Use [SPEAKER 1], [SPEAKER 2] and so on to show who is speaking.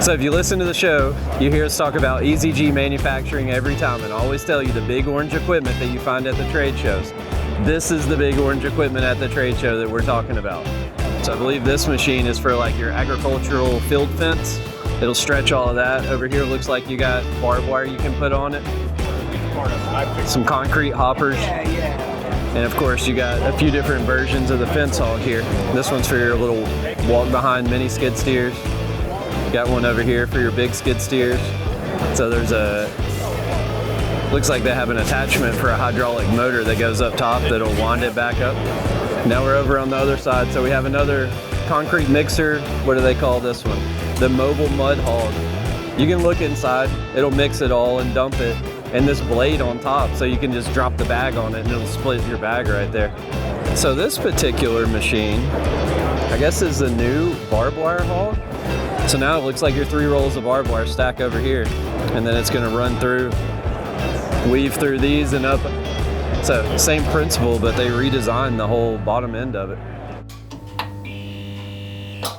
[SPEAKER 1] So if you listen to the show, you hear us talk about EZG Manufacturing every time, and I always tell you the big orange equipment that you find at the trade shows. This is the big orange equipment at the trade show that we're talking about. So I believe this machine is for like your agricultural field fence. It'll stretch all of that. Over here looks like you got barbed wire you can put on it. Some concrete hoppers. And of course you got a few different versions of the fence hog here. This one's for your little walk behind mini skid steers. Got one over here for your big skid steers. So there's looks like they have an attachment for a hydraulic motor that goes up top that'll wind it back up. Now we're over on the other side, so we have another concrete mixer. What do they call this one? The mobile mud hog. You can look inside, it'll mix it all and dump it, and this blade on top, so you can just drop the bag on it and it'll split your bag right there. So this particular machine, I guess, is the new barbed wire hog. So now it looks like your 3 rolls of barbed wire stack over here, and then it's gonna run through, weave through these and up. So same principle, but they redesigned the whole bottom end of it.